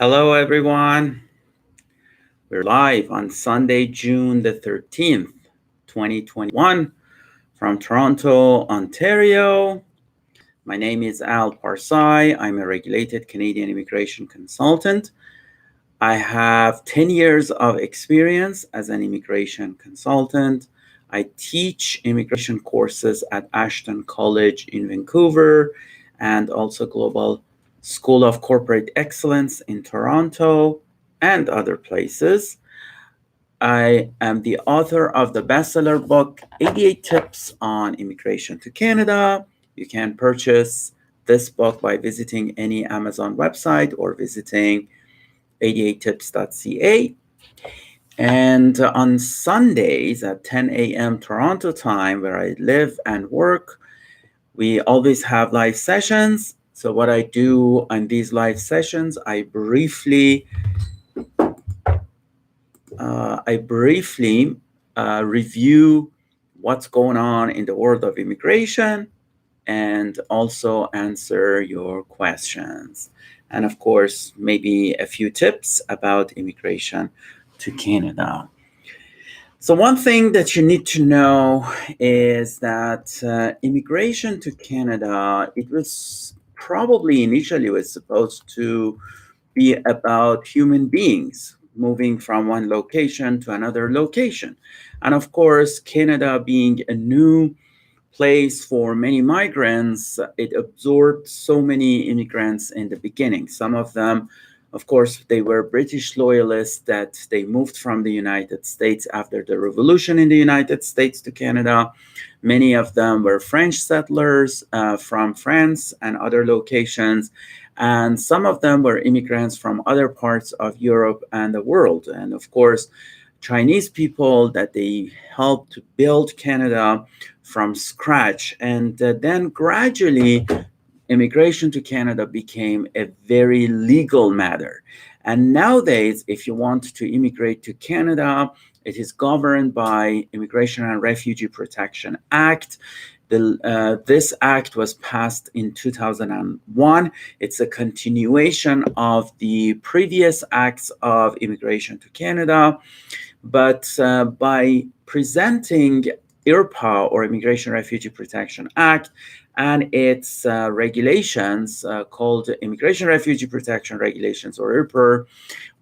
Hello, everyone. We're live on Sunday, June the 13th, 2021, from Toronto, Ontario. My name is Parsai. I'm a regulated Canadian immigration consultant. I have 10 years of experience as an immigration consultant. I teach immigration courses at Ashton College in Vancouver and also Global School of Corporate Excellence in Toronto and other places. I am the author of the bestseller book, 88 Tips on Immigration to Canada. You can purchase this book by visiting any Amazon website or visiting 88tips.ca. And on Sundays at 10 a.m. Toronto time, where I live and work, we always have live sessions. So what I do on these live sessions, I briefly review what's going on in the world of immigration and also answer your questions. And of course, maybe a few tips about immigration to Canada. So one thing that you need to know is that immigration to Canada, it was probably initially was supposed to be about human beings moving from one location to another location. And of course, Canada being a new place for many migrants, it absorbed so many immigrants in the beginning. Some of them, of course, they were British loyalists that they moved from the United States after the revolution in the United States to Canada. Many of them were French settlers from France and other locations. And some of them were immigrants from other parts of Europe and the world. And of course, Chinese people that they helped to build Canada from scratch. And then gradually, immigration to Canada became a very legal matter. And nowadays, if you want to immigrate to Canada, it is governed by Immigration and Refugee Protection Act. This act was passed in 2001. It's a continuation of the previous acts of immigration to Canada. But by presenting IRPA, or Immigration Refugee Protection Act, and its regulations called Immigration Refugee Protection Regulations, or IRPA,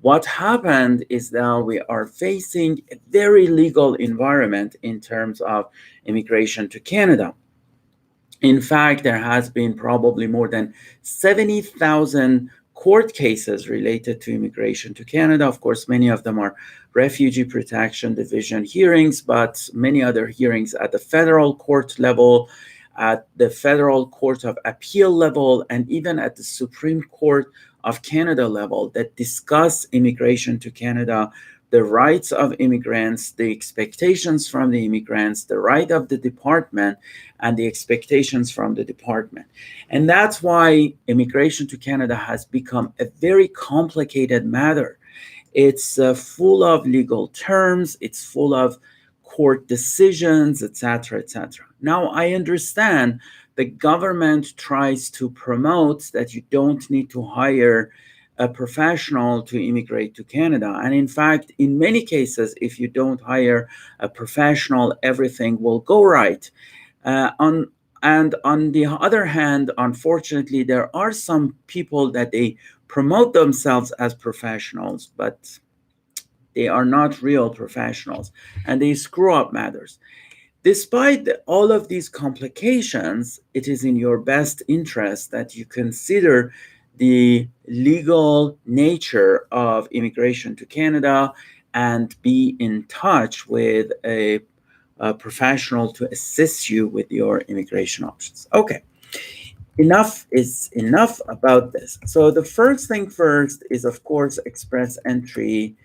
what happened is that we are facing a very legal environment in terms of immigration to Canada. In fact, there has been probably more than 70,000 court cases related to immigration to Canada. Of course, many of them are Refugee Protection Division hearings, but many other hearings at the federal court level, at the Federal Court of Appeal level, and even at the Supreme Court of Canada level that discuss immigration to Canada, the rights of immigrants, the expectations from the immigrants, the right of the department, and the expectations from the department. And that's why immigration to Canada has become a very complicated matter. It's full of legal terms, it's full of court decisions, etc., etc. Now, I understand the government tries to promote that you don't need to hire a professional to immigrate to Canada. And in fact, in many cases, if you don't hire a professional, everything will go right. And on the other hand, unfortunately, there are some people that they promote themselves as professionals, but they are not real professionals, and they screw up matters. Despite all of these complications, it is in your best interest that you consider the legal nature of immigration to Canada and be in touch with a professional to assist you with your immigration options. Okay, enough is enough about this. So the first thing first is, of course, express entry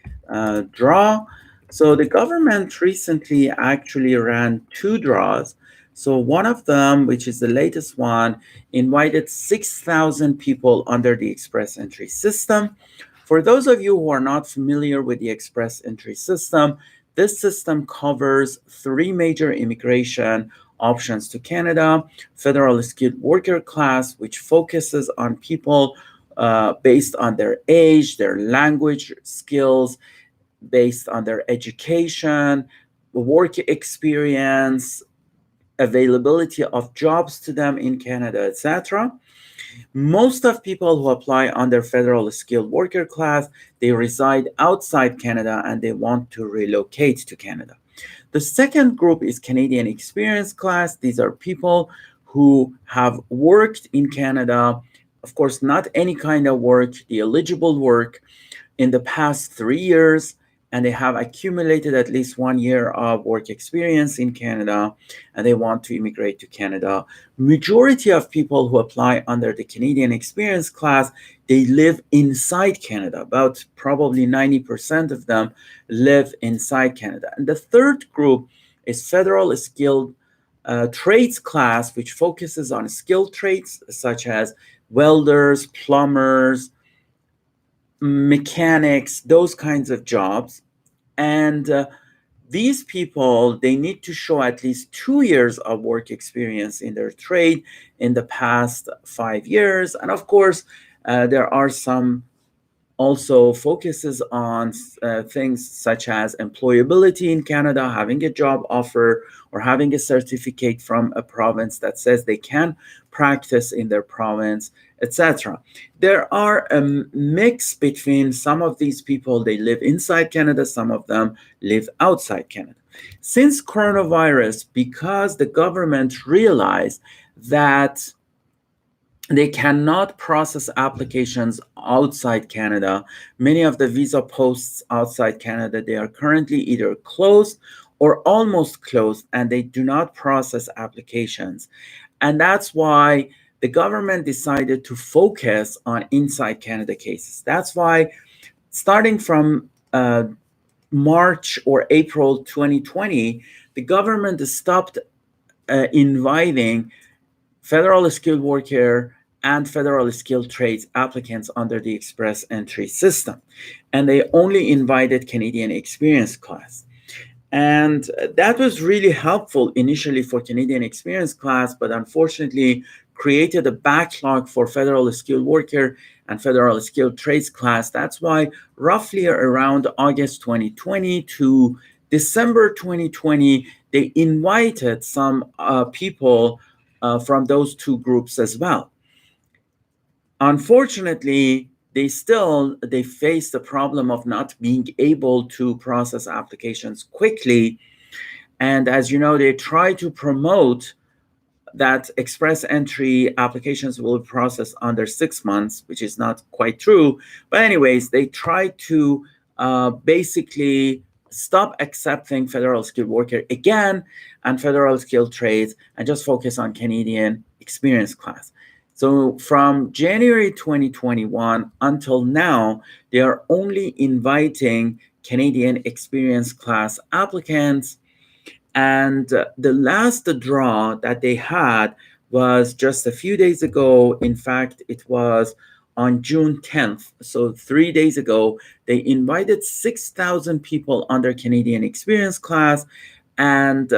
draw. So the government recently actually ran two draws. So one of them, which is the latest one, invited 6,000 people under the express entry system. For those of you who are not familiar with the express entry system, this system covers three major immigration options to Canada: federal skilled worker class, which focuses on people based on their age, their language skills, based on their education, work experience, availability of jobs to them in Canada, etc. Most of people who apply under federal skilled worker class, they reside outside Canada and they want to relocate to Canada. The second group is Canadian experience class. These are people who have worked in Canada, of course, not any kind of work, the eligible work, in the past 3 years, and they have accumulated at least 1 year of work experience in Canada, and they want to immigrate to Canada. Majority of people who apply under the Canadian experience class, they live inside Canada. About probably 90% of them live inside Canada. And the third group is federal skilled trades class, which focuses on skilled trades such as welders, plumbers, mechanics, those kinds of jobs. And these people, they need to show at least 2 years of work experience in their trade in the past 5 years. And of course, there are some also focuses on things such as employability in Canada, having a job offer or having a certificate from a province that says they can practice in their province, etc. There are a mix between some of these people, they live inside Canada, some of them live outside Canada. Since coronavirus, because the government realized that they cannot process applications outside Canada. Many of the visa posts outside Canada, they are currently either closed or almost closed, and they do not process applications. And that's why the government decided to focus on inside Canada cases. That's why starting from March or April 2020, the government stopped inviting federal skilled worker and federal skilled trades applicants under the express entry system. And they only invited Canadian experience class. And that was really helpful initially for Canadian experience class, but unfortunately created a backlog for federal skilled worker and federal skilled trades class. That's why roughly around August 2020 to December 2020, they invited some people from those two groups as well. Unfortunately, they face the problem of not being able to process applications quickly. And as you know, they try to promote that express entry applications will be processed under 6 months, which is not quite true. But anyways, they try to basically stop accepting federal skilled worker again and federal skilled trades and just focus on Canadian experience class. So from January 2021 until now, they are only inviting Canadian experience class applicants. And the last draw that they had was just a few days ago. In fact, it was on June 10th. So 3 days ago, they invited 6,000 people under Canadian experience class. And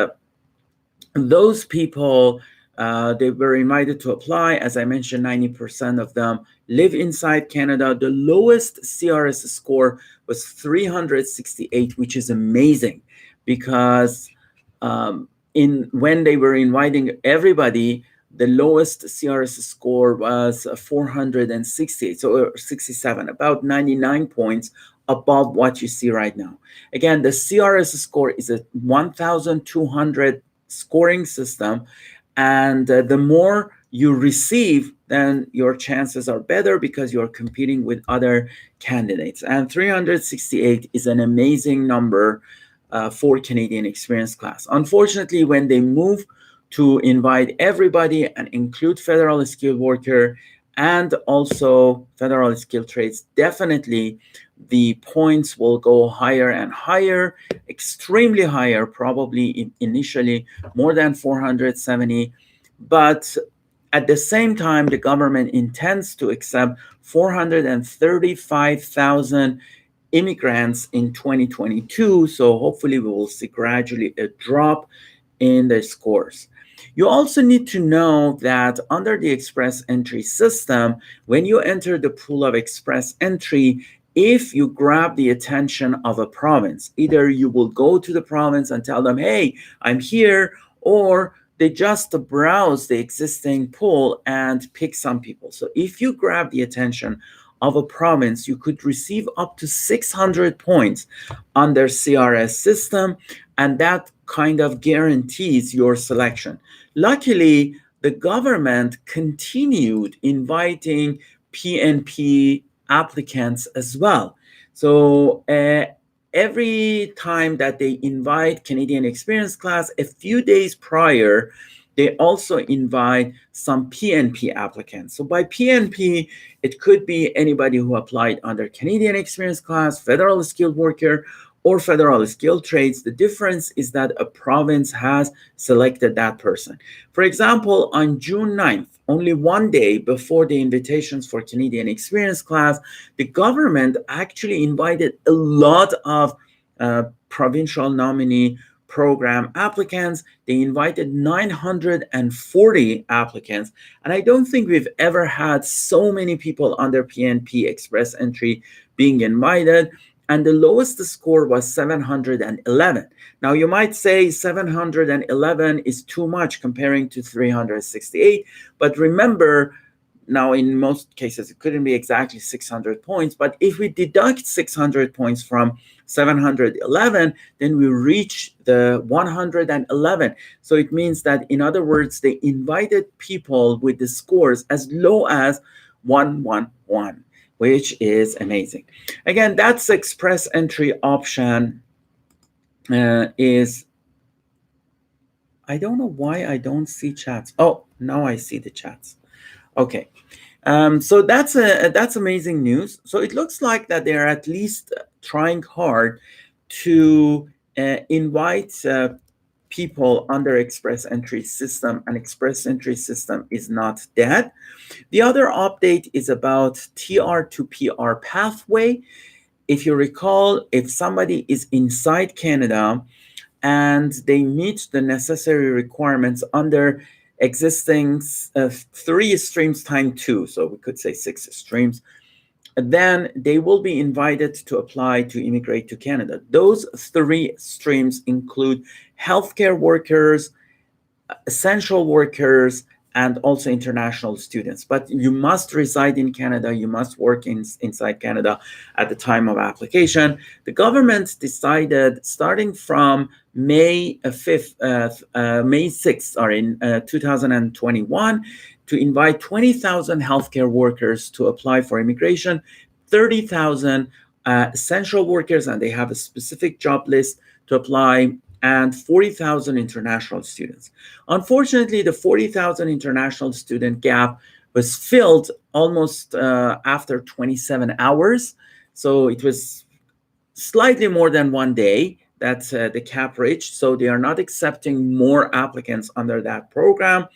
those people, they were invited to apply. As I mentioned, 90% of them live inside Canada. The lowest CRS score was 368, which is amazing because when they were inviting everybody, the lowest CRS score was 468, so 67, about 99 points above what you see right now. Again, the CRS score is a 1,200 scoring system, and the more you receive, then your chances are better because you're competing with other candidates. And 368 is an amazing number for Canadian experience class. Unfortunately, when they move to invite everybody and include federal skilled worker and also federal skilled trades, definitely the points will go higher and higher, extremely higher, probably initially more than 470. But at the same time, the government intends to accept 435,000 immigrants in 2022. So hopefully we will see gradually a drop in the scores. You also need to know that under the express entry system, when you enter the pool of express entry, if you grab the attention of a province, either you will go to the province and tell them, hey, I'm here, or they just browse the existing pool and pick some people. So if you grab the attention of a province, you could receive up to 600 points on their CRS system, and that kind of guarantees your selection. Luckily, the government continued inviting PNP applicants as well. So every time that they invite Canadian Experience class, a few days prior, they also invite some PNP applicants. So by PNP, it could be anybody who applied under Canadian Experience class, federal skilled worker, or federal skilled trades. The difference is that a province has selected that person. For example, on June 9th, only one day before the invitations for Canadian Experience class, the government actually invited a lot of provincial nominee program applicants. They invited 940 applicants. And I don't think we've ever had so many people under PNP express entry being invited. And the lowest score was 711. Now, you might say 711 is too much comparing to 368. But remember, now in most cases, it couldn't be exactly 600 points. But if we deduct 600 points from 711, then we reach the 111. So it means that, in other words, they invited people with the scores as low as 111, which is amazing. Again, that's express entry option is, I don't know why I don't see chats. Oh, now I see the chats. Okay. So that's amazing news. So it looks like that they're at least trying hard to invite people under express entry system, and express entry system is not dead. The other update is about TR to PR pathway. If you recall, if somebody is inside Canada and they meet the necessary requirements under existing 3 streams times 2, so we could say 6 streams, then they will be invited to apply to immigrate to Canada. Those 3 streams include healthcare workers, essential workers, and also international students. But you must reside in Canada, you must work inside Canada at the time of application. The government decided, starting from May 6th, in 2021, to invite 20,000 healthcare workers to apply for immigration, 30,000 essential workers, and they have a specific job list to apply, and 40,000 international students. Unfortunately, the 40,000 international student gap was filled almost after 27 hours. So it was slightly more than 1 day that the cap reached. So they are not accepting more applicants under that program.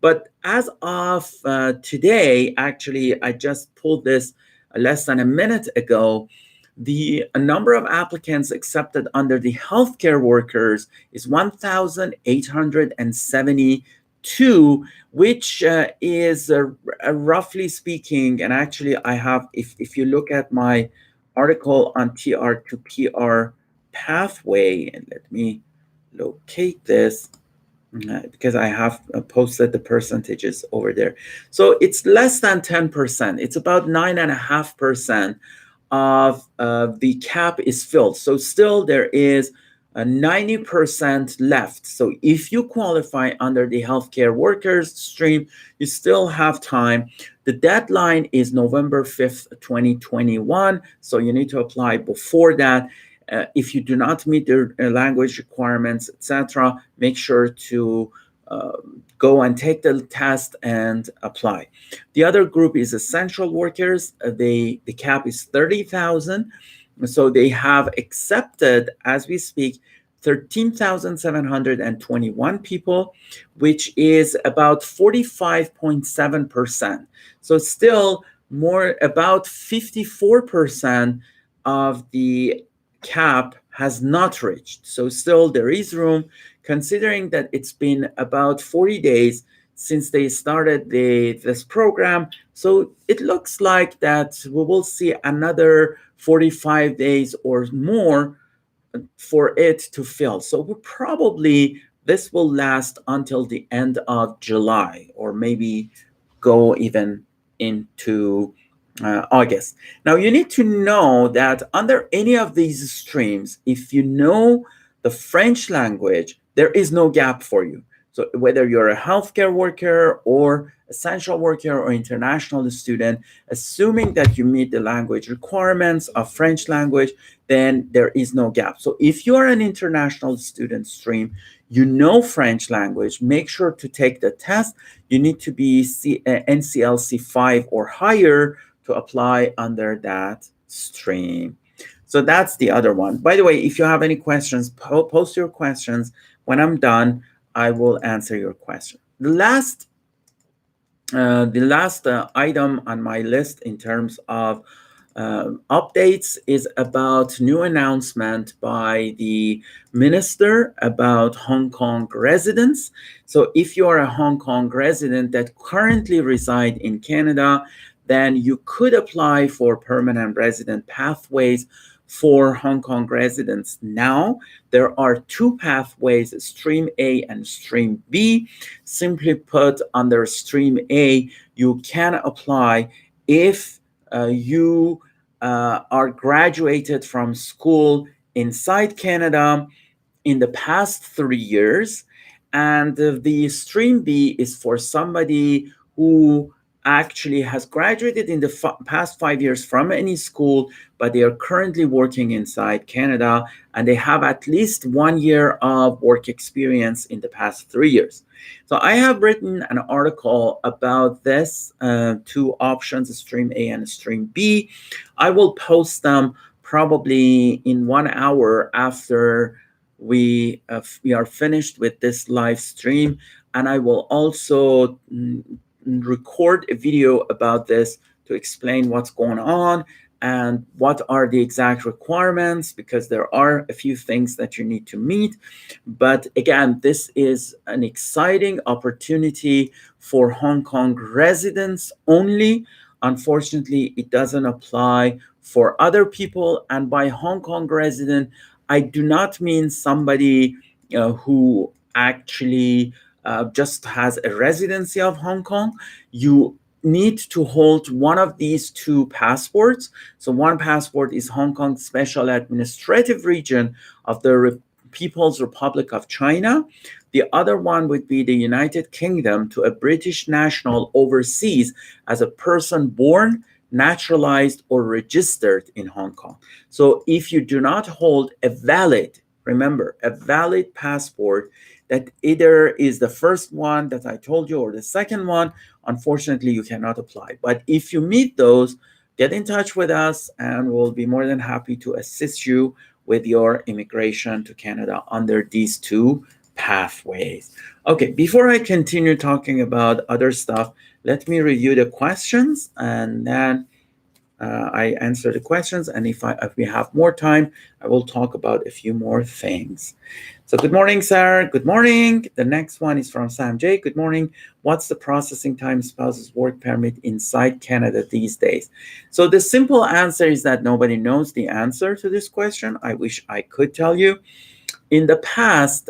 But as of today, actually, I just pulled this less than a minute ago, the number of applicants accepted under the healthcare workers is 1,872, which is roughly speaking, and actually I have, if you look at my article on TR to PR pathway, and let me locate this, because I have posted the percentages over there. So it's less than 10%. It's about 9.5% of the cap is filled. So still there is 90% left. So if you qualify under the healthcare workers stream, you still have time. The deadline is November 5th, 2021. So you need to apply before that. If you do not meet the language requirements, etc., make sure to go and take the test and apply. The other group is essential workers. The cap is 30,000. So they have accepted, as we speak, 13,721 people, which is about 45.7%. So still more, about 54% of the cap has not reached. So still there is room, considering that it's been about 40 days since they started this program. So it looks like that we will see another 45 days or more for it to fill. So we probably this will last until the end of July, or maybe go even into August. Now you need to know that under any of these streams, if you know the French language, there is no gap for you. So whether you're a healthcare worker or essential worker or international student, assuming that you meet the language requirements of French language, then there is no gap. So if you are an international student stream, you know French language, make sure to take the test. You need to be NCLC 5 or higher to apply under that stream. So that's the other one. By the way, if you have any questions, post your questions. When I'm done, I will answer your question. The last item on my list in terms of updates is about new announcement by the minister about Hong Kong residents. So if you are a Hong Kong resident that currently reside in Canada, then you could apply for permanent resident pathways for Hong Kong residents. Now there are two pathways, Stream A and Stream B. Simply put, under Stream A, you can apply if you are graduated from school inside Canada in the past 3 years. And the Stream B is for somebody who actually has graduated in the past 5 years from any school, but they are currently working inside Canada and they have at least 1 year of work experience in the past 3 years. So I have written an article about this two options, Stream A and Stream B. I will post them probably in 1 hour after we are finished with this live stream, and I will also record a video about this to explain what's going on and what are the exact requirements, because there are a few things that you need to meet. But again, this is an exciting opportunity for Hong Kong residents only. Unfortunately, it doesn't apply for other people. And by Hong Kong resident, I do not mean somebody who actually just has a residency of Hong Kong. You need to hold one of these two passports. So one passport is Hong Kong Special Administrative Region of the People's Republic of China. The other one would be the United Kingdom to a British national overseas as a person born, naturalized, or registered in Hong Kong. So if you do not hold a valid, remember, a valid passport that either is the first one that I told you or the second one, unfortunately, you cannot apply. But if you meet those, get in touch with us and we'll be more than happy to assist you with your immigration to Canada under these two pathways. Okay, before I continue talking about other stuff, let me review the questions and then I answer the questions. And if we have more time, I will talk about a few more things. So good morning, Sarah. Good morning. The next one is from Sam J. Good morning. What's the processing time spouse's work permit inside Canada these days? So the simple answer is that nobody knows the answer to this question. I wish I could tell you. In the past,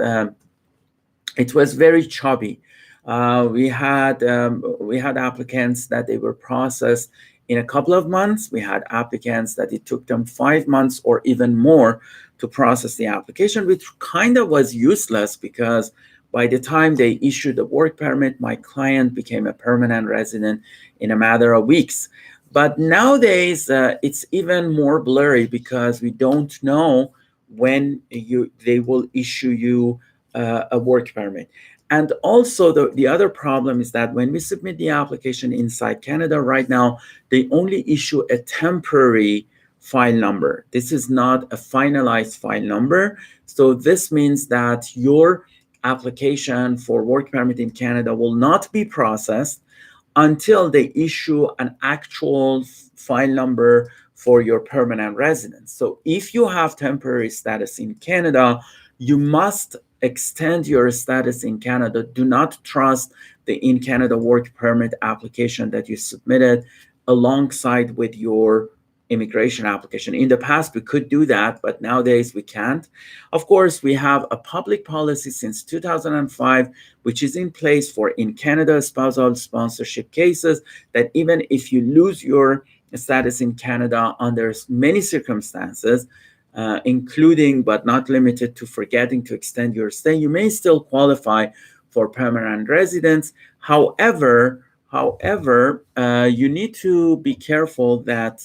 it was very choppy. We had applicants that they were processed in a couple of months. We had applicants that it took them 5 months or even more to process the application, which kind of was useless because by the time they issued the work permit, my client became a permanent resident in a matter of weeks. But nowadays, it's even more blurry because we don't know when they will issue you a work permit. And also the other problem is that when we submit the application inside Canada right now, they only issue a temporary file number. This is not a finalized file number. So this means that your application for work permit in Canada will not be processed until they issue an actual file number for your permanent residence. So if you have temporary status in Canada, you must extend your status in Canada. Do not trust the in Canada work permit application that you submitted alongside with your immigration application. In the past, we could do that, but nowadays we can't. Of course, we have a public policy since 2005, which is in place for in Canada spousal sponsorship cases, that even if you lose your status in Canada under many circumstances, including but not limited to forgetting to extend your stay, you may still qualify for permanent residence. However, you need to be careful that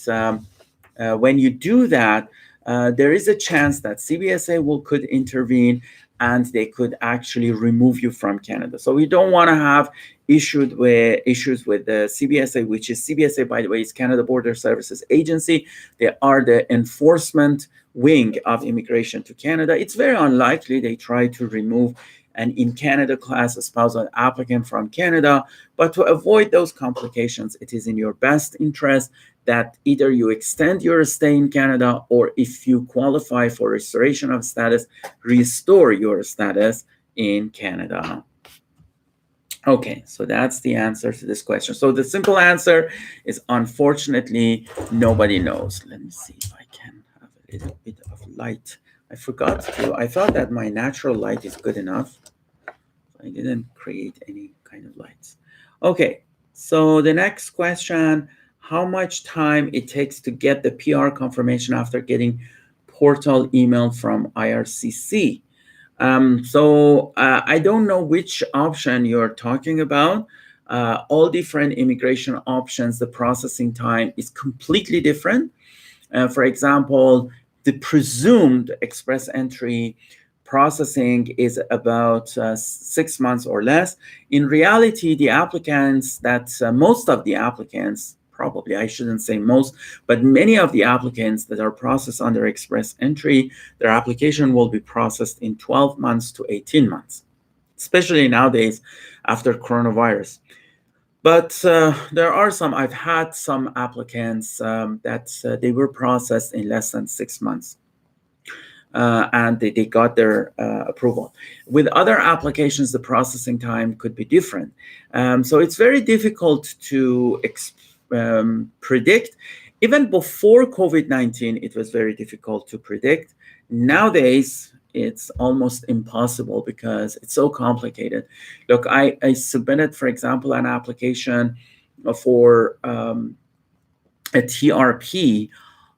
when you do that, there is a chance that CBSA could intervene and they could actually remove you from Canada. So we don't want to have issues with the CBSA, which is CBSA, by the way, is Canada Border Services Agency. They are the enforcement wing of immigration to Canada. It's very unlikely they try to remove an in Canada class spousal applicant from Canada, but to avoid those complications, it is in your best interest that either you extend your stay in Canada, or if you qualify for restoration of status, restore your status in Canada. Okay, so that's the answer to this question. So the simple answer is, unfortunately, nobody knows. Let me see if I can have a little bit of light. I forgot to, I thought that my natural light is good enough. I didn't create any kind of lights. Okay, so the next question, how much time it takes to get the PR confirmation after getting portal email from Ircc? I don't know which option you're talking about. All different immigration options, the processing time is completely different. For example, the presumed express entry processing is about 6 months or less. In reality, the applicants most of the applicants, probably I shouldn't say most, but many of the applicants that are processed under express entry, their application will be processed in 12 months to 18 months, especially nowadays after coronavirus. But there are some, I've had some applicants that they were processed in less than 6 months. And they got their approval. With other applications, the processing time could be different. So it's very difficult to predict. Even before COVID-19, it was very difficult to predict. Nowadays, it's almost impossible because it's so complicated. Look, I submitted, for example, an application for a TRP.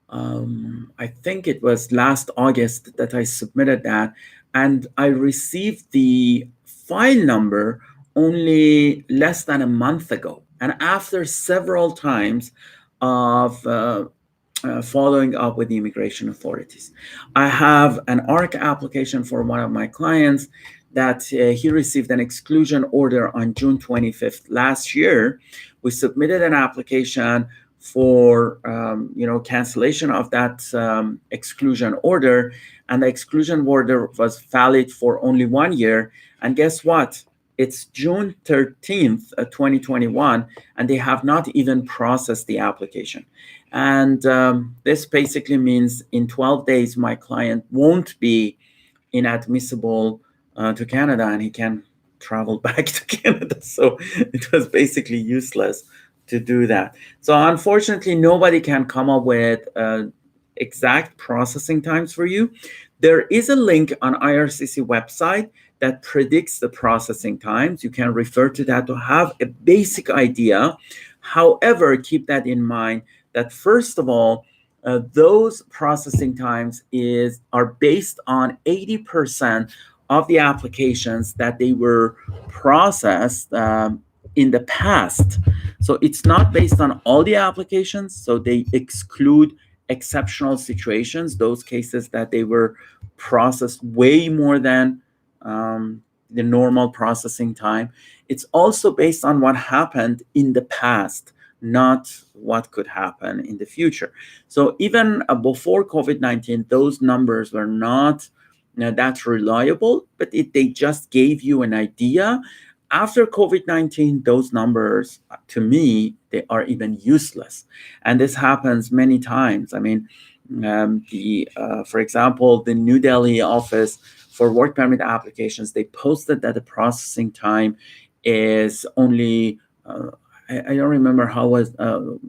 I think it was last August that I submitted that, and I received the file number only less than a month ago. And after several times of following up with the immigration authorities, I have an ARC application for one of my clients that he received an exclusion order on June 25th last year. We submitted an application for cancellation of that exclusion order, and the exclusion order was valid for only 1 year. And guess what? It's June 13th, 2021, and they have not even processed the application. And this basically means in 12 days, my client won't be inadmissible to Canada, and he can travel back to Canada. So it was basically useless to do that. So unfortunately, nobody can come up with exact processing times for you. There is a link on IRCC website that predicts the processing times. You can refer to that to have a basic idea. However, keep that in mind that first of all, those processing times are based on 80% of the applications that they were processed in the past. So it's not based on all the applications. So they exclude exceptional situations, those cases that they were processed way more than the normal processing time. It's also based on what happened in the past, not what could happen in the future. So even before COVID-19, those numbers were not that reliable, but they just gave you an idea. After COVID-19, those numbers, to me, they are even useless. And this happens many times. I mean, for example, the New Delhi office for work permit applications, they posted that the processing time is only, I don't remember how was,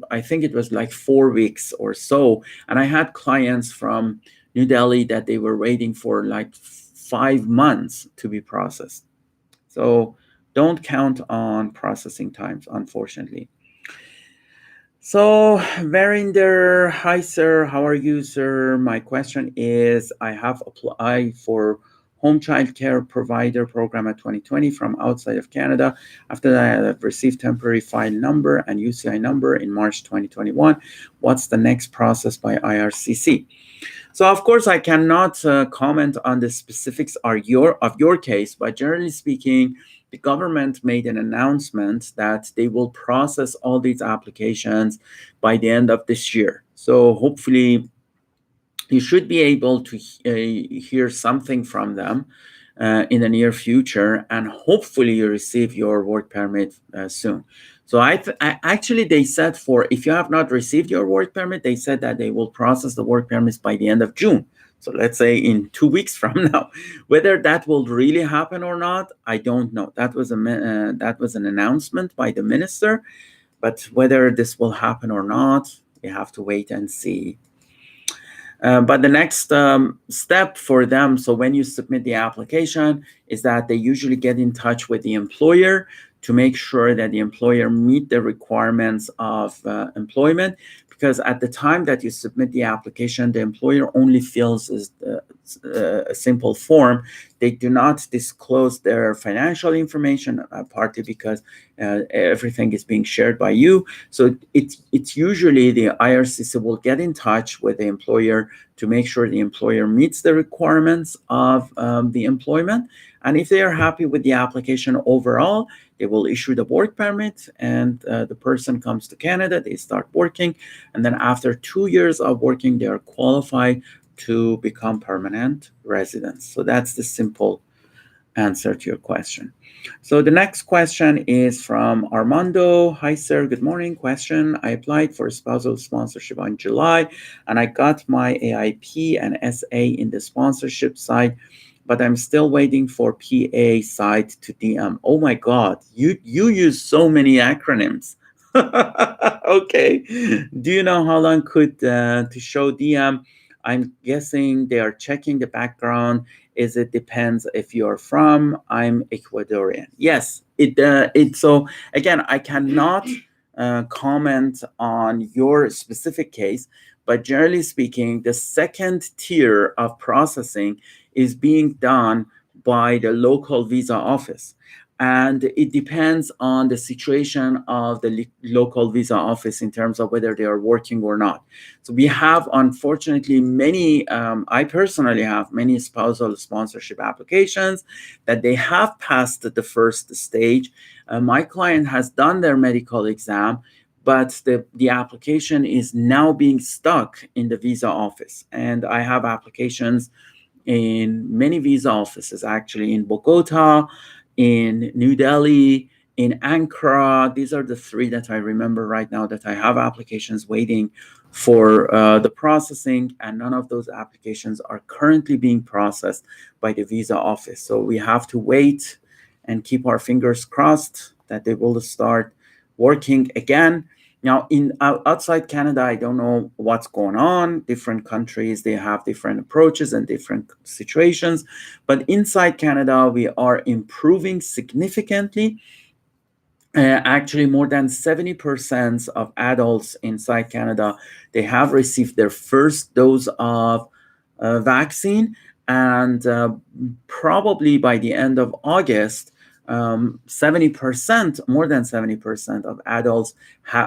I think it was like 4 weeks or so. And I had clients from New Delhi that they were waiting for like 5 months to be processed. So don't count on processing times, unfortunately. So, Verinder, hi sir, how are you, sir? My question is, I have applied for home child care provider program at 2020 from outside of Canada. After that, I have received temporary file number and UCI number in March 2021. What's the next process by Ircc? So, of course, I cannot comment on the specifics of your case, but generally speaking, the government made an announcement that they will process all these applications by the end of this year. So, hopefully, you should be able to hear something from them in the near future, and hopefully you receive your work permit soon. So I actually, they said, for if you have not received your work permit, they said that they will process the work permits by the end of June. So let's say in 2 weeks from now. Whether that will really happen or not, I don't know. That was an announcement by the minister, but whether this will happen or not, we have to wait and see. But the next step for them, so when you submit the application, is that they usually get in touch with the employer to make sure that the employer meet the requirements of employment, because at the time that you submit the application, the employer only fills a simple form. They do not disclose their financial information, partly because everything is being shared by you. So it's usually the Ircc will get in touch with the employer to make sure the employer meets the requirements of the employment. And if they are happy with the application overall, they will issue the work permit, and the person comes to Canada, they start working, and then after 2 years of working, they are qualified to become permanent residents. So that's the simple answer to your question. So the next question is from Armando. Hi, sir. Good morning. Question. I applied for spousal sponsorship in July, and I got my Aipp and SA in the sponsorship side, but I'm still waiting for PA side to DM. Oh my God, you use so many acronyms. Okay. Do you know how long could to show DM? I'm guessing they are checking the background. Is it depends if you're from? I'm Ecuadorian. Yes, it. So again, I cannot comment on your specific case, but generally speaking, the second tier of processing is being done by the local visa office. And it depends on the situation of the local visa office in terms of whether they are working or not. So we have, unfortunately, many, I personally have many spousal sponsorship applications that they have passed the first stage. My client has done their medical exam, but the application is now being stuck in the visa office. And I have applications in many visa offices, actually, in Bogota, in New Delhi, in Ankara. These are the 3 that I remember right now that I have applications waiting for the processing, and none of those applications are currently being processed by the visa office. So we have to wait and keep our fingers crossed that they will start working again. Now, outside Canada, I don't know what's going on. Different countries, they have different approaches and different situations. But inside Canada, we are improving significantly. Actually, more than 70% of adults inside Canada, they have received their first dose of vaccine. And probably by the end of August, 70%, more than 70% of adults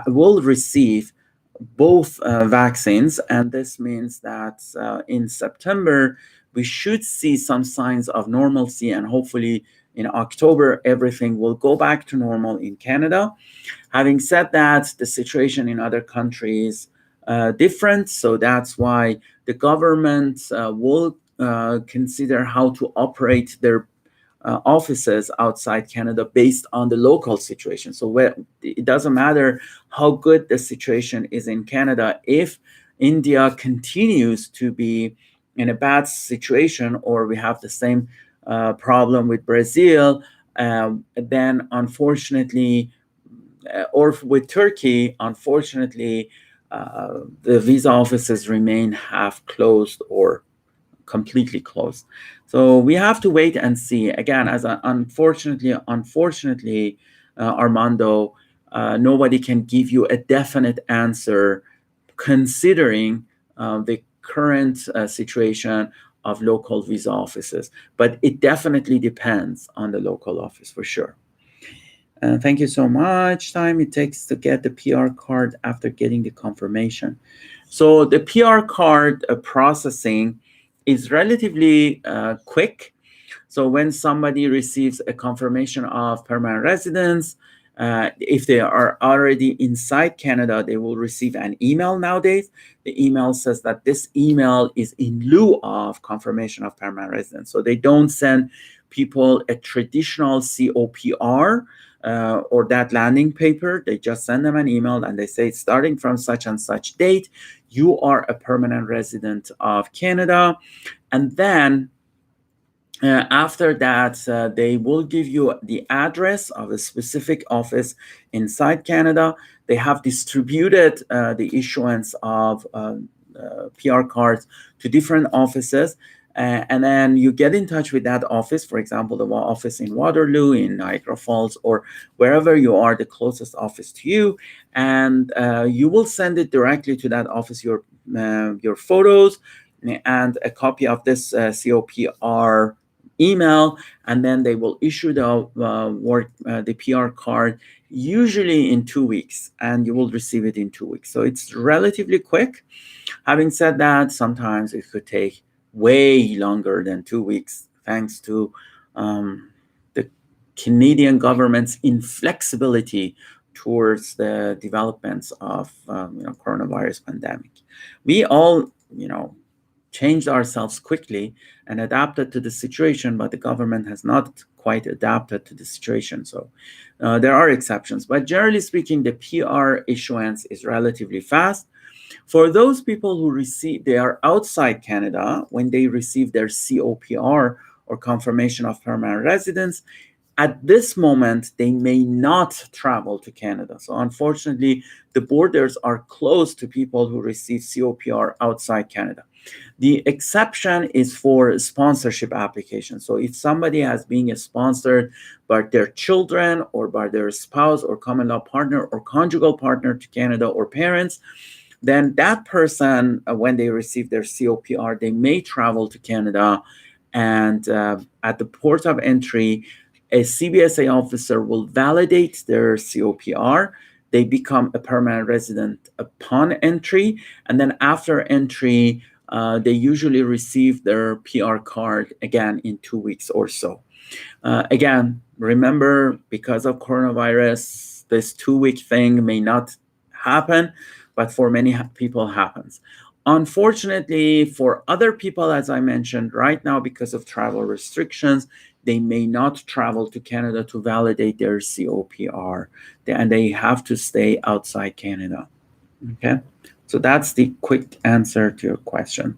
will receive both vaccines. And this means that in September, we should see some signs of normalcy, and hopefully in October, everything will go back to normal in Canada. Having said that, the situation in other countries different. So that's why the government will consider how to operate their offices outside Canada based on the local situation. So it doesn't matter how good the situation is in Canada. If India continues to be in a bad situation, or we have the same problem with Brazil, then unfortunately, or with Turkey, unfortunately, the visa offices remain half closed or completely closed. So we have to wait and see. Again, unfortunately, Armando, nobody can give you a definite answer considering the current situation of local visa offices. But it definitely depends on the local office for sure. Thank you so much. Time it takes to get the PR card after getting the confirmation. So the PR card processing is relatively quick. So when somebody receives a confirmation of permanent residence, if they are already inside Canada, they will receive an email nowadays. The email says that this email is in lieu of confirmation of permanent residence. So they don't send people a traditional COPR or that landing paper. They just send them an email and they say, starting from such and such date, you are a permanent resident of Canada. And then after that, they will give you the address of a specific office inside Canada. They have distributed the issuance of PR cards to different offices. And then you get in touch with that office, for example, the office in Waterloo, in Niagara Falls, or wherever you are, the closest office to you. And you will send it directly to that office, your photos and a copy of this COPR email, and then they will issue the PR card usually in 2 weeks, and you will receive it in 2 weeks. So it's relatively quick. Having said that, sometimes it could take way longer than 2 weeks, thanks to the Canadian government's inflexibility towards the developments of coronavirus pandemic. We all changed ourselves quickly and adapted to the situation, but the government has not quite adapted to the situation. So there are exceptions, but generally speaking, the PR issuance is relatively fast. For those people who they are outside Canada, when they receive their COPR or confirmation of permanent residence, at this moment, they may not travel to Canada. So unfortunately, the borders are closed to people who receive COPR outside Canada. The exception is for sponsorship applications. So if somebody has been sponsored by their children or by their spouse or common law partner or conjugal partner to Canada or parents, then that person, when they receive their COPR, they may travel to Canada, and at the port of entry, a CBSA officer will validate their COPR. They become a permanent resident upon entry, and then after entry, they usually receive their PR card again in 2 weeks or so. Again, remember, because of coronavirus, this 2-week thing may not happen, but for many people happens. Unfortunately, for other people, as I mentioned, right now, because of travel restrictions, they may not travel to Canada to validate their COPR, and they have to stay outside Canada. Okay, so that's the quick answer to your question.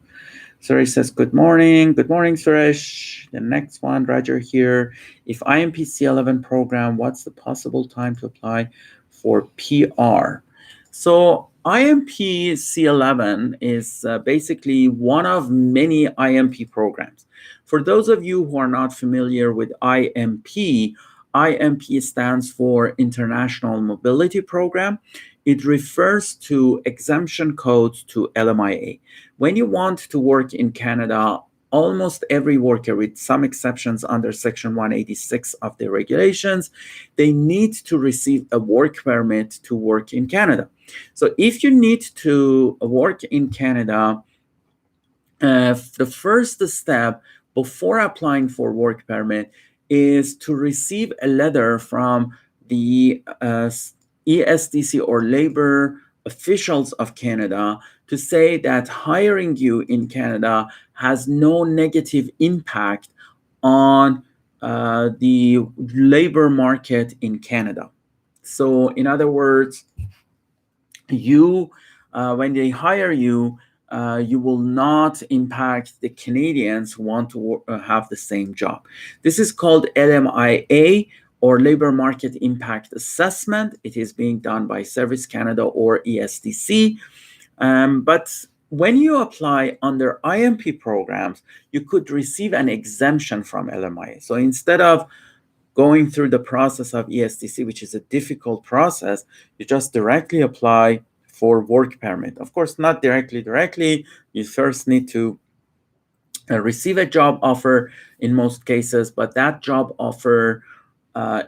Suresh says, good morning. Good morning, Suresh. The next one, Roger here. If Impc C11 program, what's the possible time to apply for PR? So Impc C11 is basically one of many Impc programs. For those of you who are not familiar with Impc stands for International Mobility Program. It refers to exemption codes to LMIA. When you want to work in Canada, almost every worker, with some exceptions under Section 186 of the regulations, they need to receive a work permit to work in Canada. So if you need to work in Canada, the first step before applying for work permit is to receive a letter from the ESDC or labor officials of Canada to say that hiring you in Canada has no negative impact on the labor market in Canada. So in other words, you when they hire you, you will not impact the Canadians who want to have the same job. This is called LMIA, or Labor Market Impact Assessment. It is being done by Service Canada or ESDC. But when you apply under IMP programs, you could receive an exemption from LMIA. So instead of going through the process of ESDC, which is a difficult process, you just directly apply for work permit. Of course, not directly. You first need to receive a job offer in most cases, but that job offer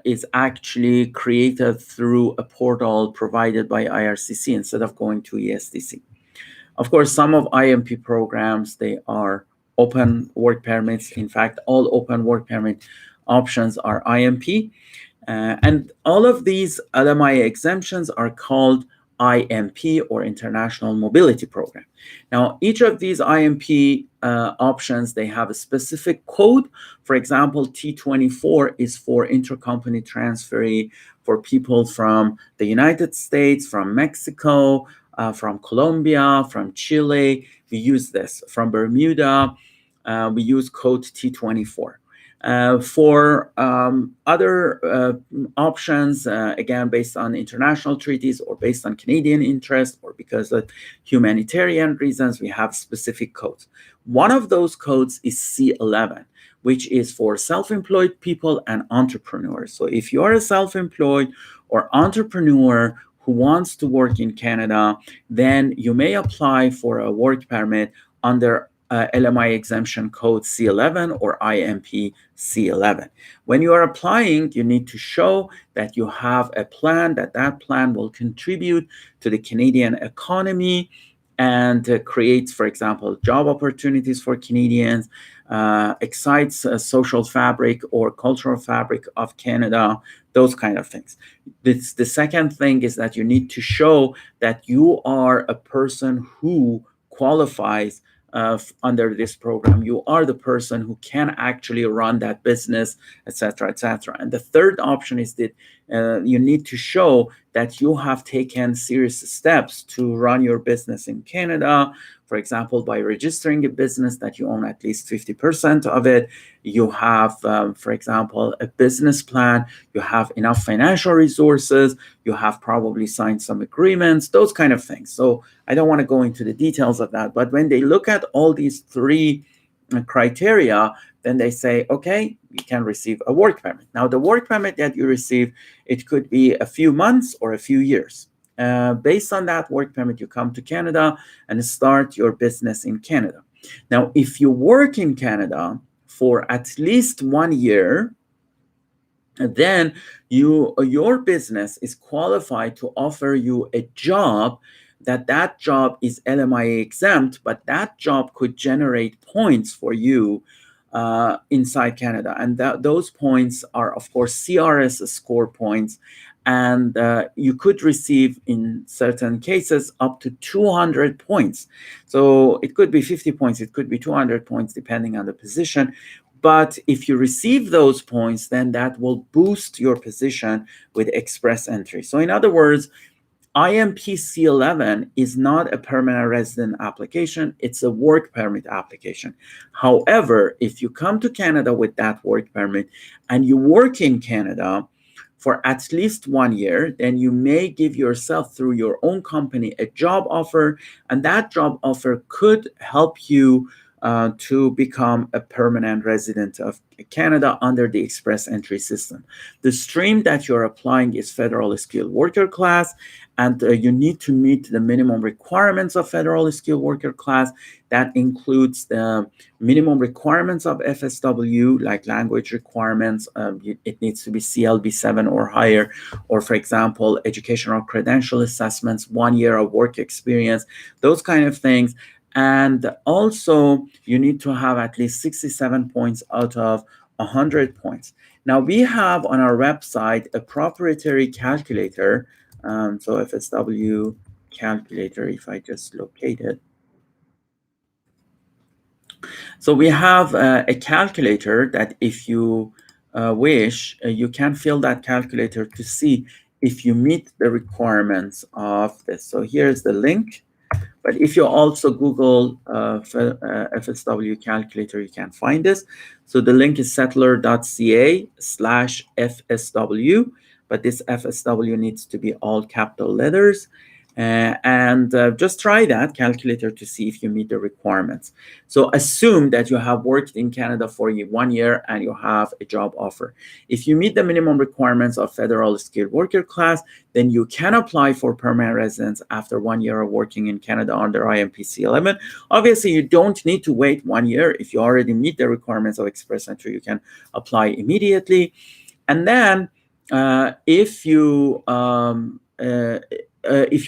is actually created through a portal provided by Ircc instead of going to ESDC. Of course, some of IMP programs, they are open work permits. In fact, all open work permit options are IMP. And all of these LMIA exemptions are called IMP, or International Mobility Program. Now, each of these IMP options, they have a specific code. For example, T24 is for intercompany transferee for people from the United States, from Mexico, from Colombia, from Chile. We use this. From Bermuda, we use code T24. For other options, again, based on international treaties or based on Canadian interest or because of humanitarian reasons, we have specific codes. One of those codes is C11, which is for self-employed people and entrepreneurs. So if you are a self-employed or entrepreneur who wants to work in Canada, then you may apply for a work permit under LMI exemption code C11 or IMP C11. When you are applying, you need to show that you have a plan, that plan will contribute to the Canadian economy and creates, for example, job opportunities for Canadians, excites a social fabric or cultural fabric of Canada, those kind of things. The second thing is that you need to show that you are a person who qualifies under this program. You are the person who can actually run that business, etc., etc. And the third option is that you need to show that you have taken serious steps to run your business in Canada. For example, by registering a business that you own at least 50% of it, you have, for example, a business plan, you have enough financial resources, you have probably signed some agreements, those kind of things. So I don't want to go into the details of that, but when they look at all these three criteria, then they say, okay, you can receive a work permit. Now, the work permit that you receive, it could be a few months or a few years. Based on that work permit, you come to Canada and start your business in Canada. Now, if you work in Canada for at least 1 year, then your business is qualified to offer you a job that job is LMIA exempt, but that job could generate points for you inside Canada. And those points are, of course, CRS score points. And you could receive, in certain cases, up to 200 points. So it could be 50 points, it could be 200 points, depending on the position. But if you receive those points, then that will boost your position with express entry. So in other words, IMP C11 is not a permanent resident application, it's a work permit application. However, if you come to Canada with that work permit and you work in Canada for at least 1 year, then you may give yourself, through your own company, a job offer, and that job offer could help you to become a permanent resident of Canada under the express entry system. The stream that you're applying is federal skilled worker class, and you need to meet the minimum requirements of federal skilled worker class. That includes the minimum requirements of FSW, like language requirements. It needs to be CLB7 or higher, or, for example, educational credential assessments, 1 year of work experience, those kind of things. And also, you need to have at least 67 points out of 100 points. Now, we have on our website a proprietary calculator. So FSW calculator, if I just locate it. So we have a calculator that if you wish, you can fill that calculator to see if you meet the requirements of this. So here's the link. But if you also Google FSW calculator, you can find this. So the link is settler.ca/FSW, but this FSW needs to be all capital letters. And just try that calculator to see if you meet the requirements. So assume that you have worked in Canada for 1 year and you have a job offer. If you meet the minimum requirements of federal skilled worker class, then you can apply for permanent residence after 1 year of working in Canada under Impc 11. Obviously, you don't need to wait 1 year. If you already meet the requirements of express entry, you can apply immediately. And then if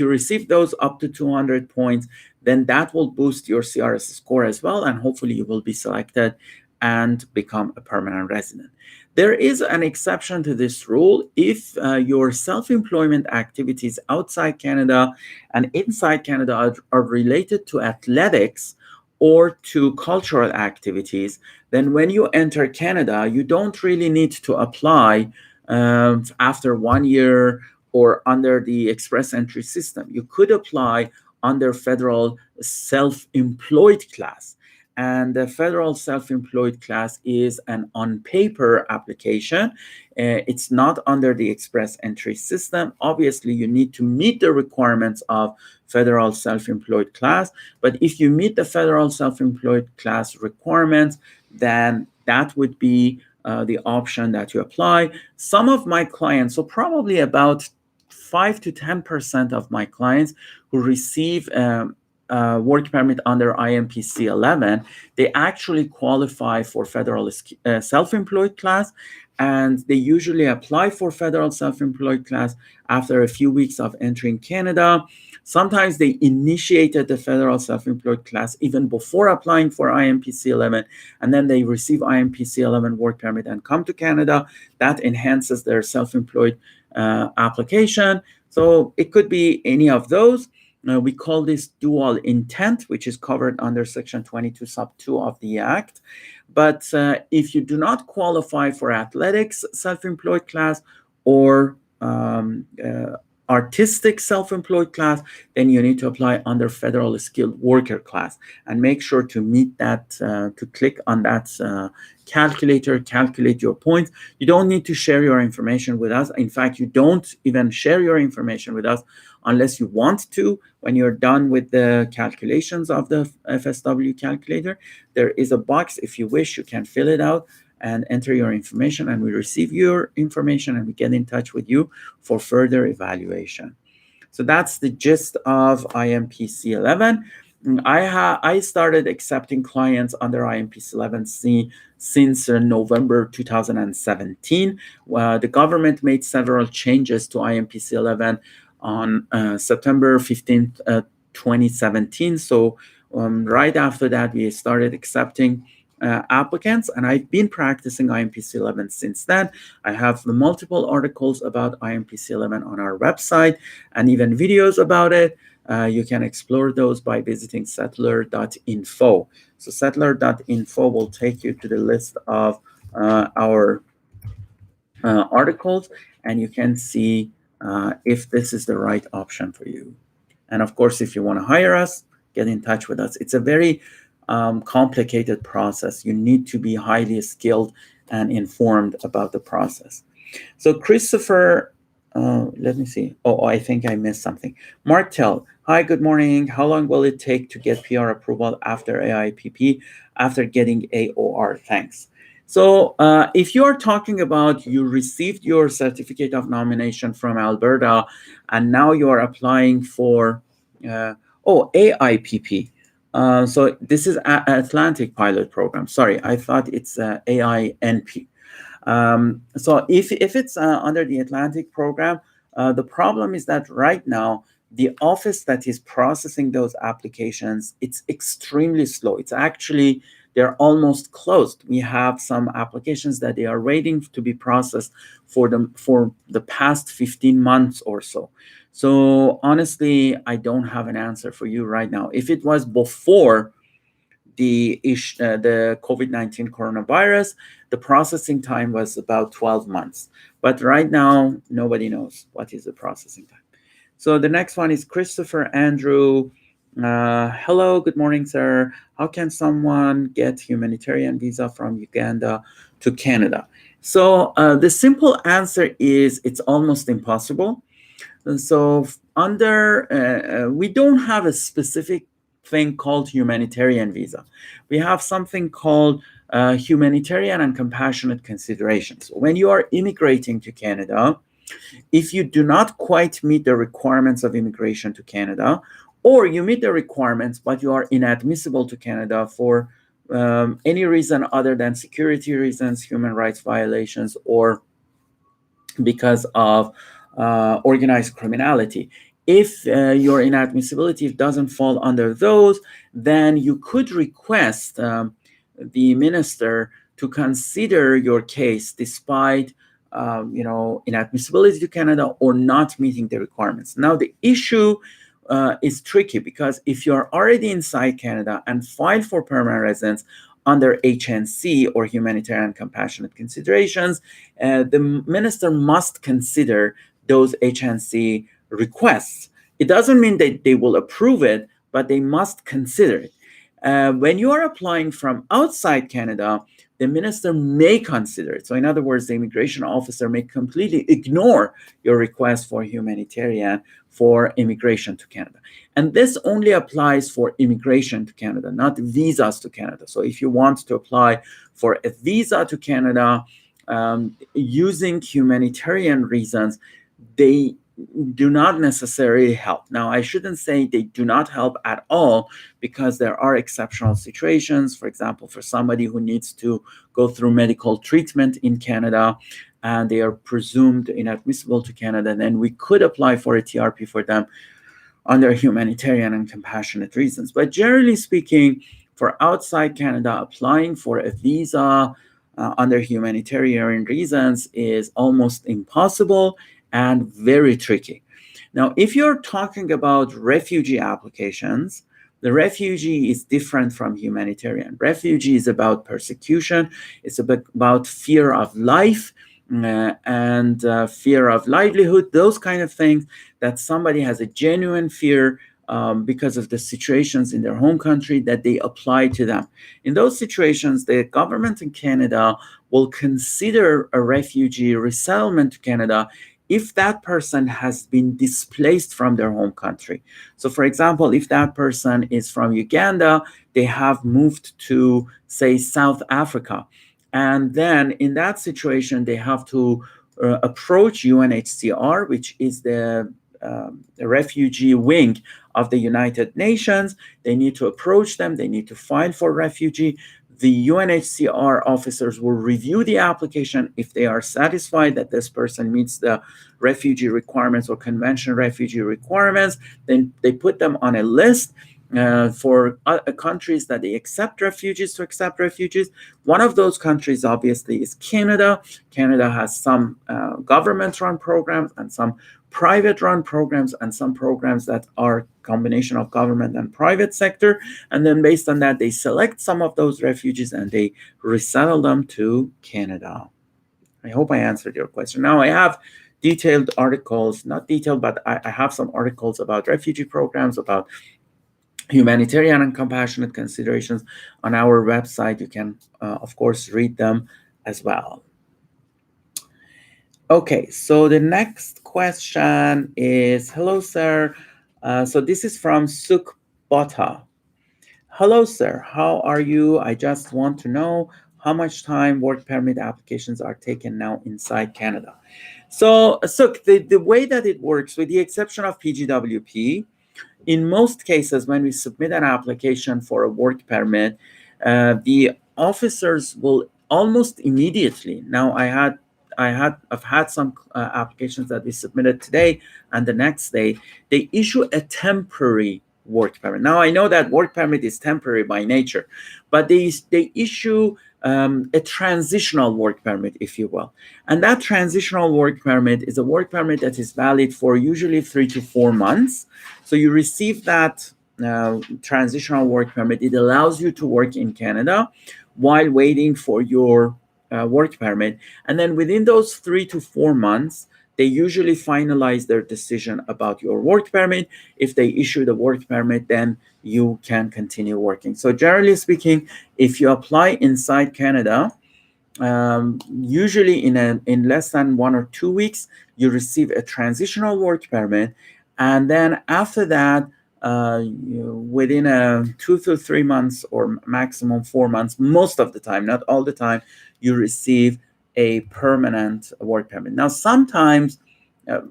you receive those up to 200 points, then that will boost your CRS score as well, and hopefully you will be selected and become a permanent resident. There is an exception to this rule if your self-employment activities outside Canada and inside Canada are related to athletics or to cultural activities. Then when you enter Canada, you don't really need to apply after 1 year or under the express entry system. You could apply under federal self-employed class. And the federal self-employed class is an on-paper application. It's not under the express entry system. Obviously, you need to meet the requirements of federal self-employed class. But if you meet the federal self-employed class requirements, then that would be the option that you apply. Some of my clients, so probably about 5 to 10% of my clients who receive work permit under Impc 11, they actually qualify for federal self-employed class, and they usually apply for federal self-employed class after a few weeks of entering Canada. Sometimes they initiated the federal self-employed class even before applying for Impc 11, and then they receive Impc 11 work permit and come to Canada. That enhances their self-employed application. So it could be any of those. We call this dual intent, which is covered under Section 22 sub 2 of the Act. But if you do not qualify for athletics self-employed class or artistic self-employed class, then you need to apply under federal skilled worker class, and make sure to meet that, to click on that calculator, calculate your points. You don't need to share your information with us. In fact, you don't even share your information with us unless you want to. When you're done with the calculations of the FSW calculator, there is a box. If you wish, you can fill it out and enter your information, and we receive your information and we get in touch with you for further evaluation. So that's the gist of Impc 11. I started accepting clients under Impc 11C since November 2017. The government made several changes to Impc 11 on September 15th, 2017. So right after that, we started accepting applicants, and I've been practicing Impc 11 since then. I have multiple articles about Impc 11 on our website and even videos about it. You can explore those by visiting settler.info. So settler.info will take you to the list of our articles, and you can see if this is the right option for you. And of course, if you want to hire us, get in touch with us. It's a very complicated process. You need to be highly skilled and informed about the process. So Christopher, let me see. Oh, I think I missed something. Martel, hi, good morning. How long will it take to get PR approval after AIPP, after getting AOR? Thanks. So if you are talking about you received your certificate of nomination from Alberta, and now you are applying for, AIPP. So this is Atlantic Pilot Program. Sorry, I thought it's AINP. So if it's under the Atlantic Program, the problem is that right now, the office that is processing those applications, it's extremely slow. It's actually, they're almost closed. We have some applications that they are waiting to be processed for the past 15 months or so. So honestly, I don't have an answer for you right now. If it was before the COVID-19 coronavirus, the processing time was about 12 months. But right now, nobody knows what is the processing time. So the next one is Christopher Andrew. Hello, good morning, sir. How can someone get humanitarian visa from Uganda to Canada? So the simple answer is it's almost impossible. So we don't have a specific thing called humanitarian visa. We have something called humanitarian and compassionate considerations. When you are immigrating to Canada, if you do not quite meet the requirements of immigration to Canada, or you meet the requirements but you are inadmissible to Canada for any reason other than security reasons, human rights violations, or because of organized criminality. If your inadmissibility doesn't fall under those, then you could request the minister to consider your case despite inadmissibility to Canada or not meeting the requirements. Now, the issue is tricky because if you're already inside Canada and filed for permanent residence under HNC or humanitarian compassionate considerations, the minister must consider those HNC requests. It doesn't mean that they will approve it, but they must consider it. When you are applying from outside Canada, the minister may consider it. So in other words, the immigration officer may completely ignore your request for humanitarian for immigration to Canada. And this only applies for immigration to Canada, not visas to Canada. So if you want to apply for a visa to Canada using humanitarian reasons, they do not necessarily help. Now, I shouldn't say they do not help at all, because there are exceptional situations. For example, for somebody who needs to go through medical treatment in Canada and they are presumed inadmissible to Canada, then we could apply for a TRP for them under humanitarian and compassionate reasons. But generally speaking, for outside Canada, applying for a visa under humanitarian reasons is almost impossible and very tricky. Now, if you're talking about refugee applications, the refugee is different from humanitarian. Refugee is about persecution. It's about fear of life and fear of livelihood, those kind of things that somebody has a genuine fear because of the situations in their home country that they apply to them. In those situations, the government in Canada will consider a refugee resettlement to Canada if that person has been displaced from their home country. So for example, if that person is from Uganda, they have moved to, say, South Africa. And then in that situation, they have to approach UNHCR, which is the refugee wing of the United Nations. They need to approach them. They need to file for refugee. The UNHCR officers will review the application. If they are satisfied that this person meets the refugee requirements or convention refugee requirements, then they put them on a list for countries that they accept refugees to accept refugees. One of those countries, obviously, is Canada. Canada has some government-run programs and some private-run programs and some programs that are combination of government and private sector. And then based on that, they select some of those refugees and they resettle them to Canada. I hope I answered your question. Now, I have detailed articles, not detailed, but I have some articles about refugee programs, about humanitarian and compassionate considerations on our website. You can, of course, read them as well. Okay, so the next question is, hello, sir. So this is from Sukbota. Hello, sir. How are you? I just want to know how much time work permit applications are taken now inside Canada. So, Suk, the way that it works, with the exception of PGWP, in most cases, when we submit an application for a work permit, the officers will almost immediately. Now, I've had some applications that we submitted today, and the next day they issue a temporary work permit. Now, I know that work permit is temporary by nature, but they issue a transitional work permit, if you will. And that transitional work permit is a work permit that is valid for usually 3 to 4 months. So you receive that transitional work permit. It allows you to work in Canada while waiting for your work permit. And then within those 3 to 4 months, they usually finalize their decision about your work permit. If they issue the work permit, then you can continue working. So generally speaking, if you apply inside Canada, usually in less than 1 or 2 weeks, you receive a transitional work permit, and then after that, within 2 to 3 months or maximum 4 months, most of the time, not all the time, you receive a permanent work permit. Now, sometimes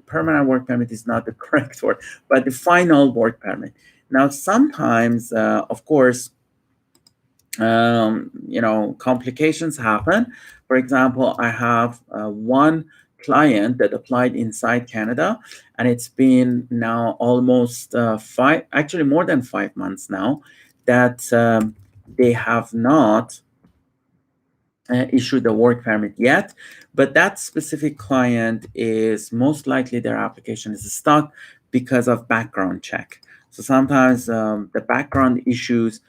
permanent work permit is not the correct word, but the final work permit. Now, sometimes, of course, complications happen. For example, I have one client that applied inside Canada, and it's been now almost actually more than 5 months now, that they have not issued a work permit yet. But that specific client is most likely their application is stuck because of background check. So sometimes the background issues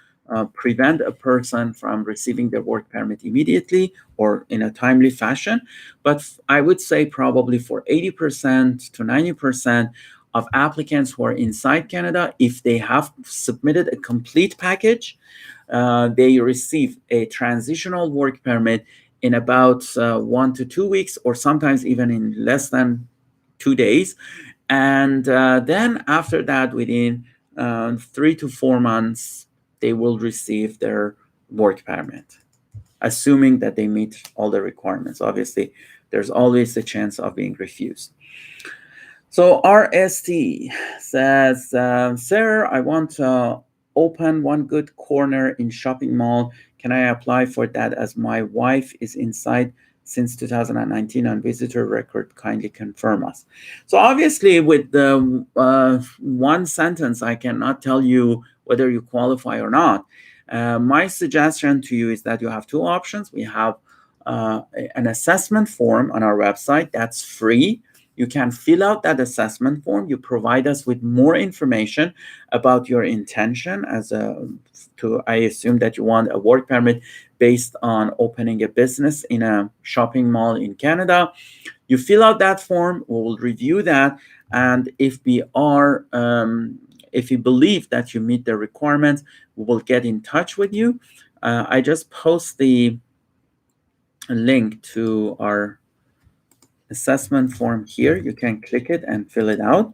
prevent a person from receiving their work permit immediately or in a timely fashion. But I would say probably for 80% to 90% of applicants who are inside Canada, if they have submitted a complete package, they receive a transitional work permit in about 1 to 2 weeks, or sometimes even in less than 2 days. And then after that, within 3 to 4 months, they will receive their work permit, assuming that they meet all the requirements. Obviously, there's always the chance of being refused. So RST says, sir, I want to open one good corner in shopping mall. Can I apply for that, as my wife is inside since 2019 on visitor record? Kindly confirm us. So obviously, with the one sentence, I cannot tell you whether you qualify or not. My suggestion to you is that you have two options. We have an assessment form on our website that's free. You can fill out that assessment form. You provide us with more information about your intention I assume that you want a work permit based on opening a business in a shopping mall in Canada. You fill out that form, we will review that, and if we believe that you meet the requirements, we will get in touch with you. I just post the link to our assessment form here. You can click it and fill it out.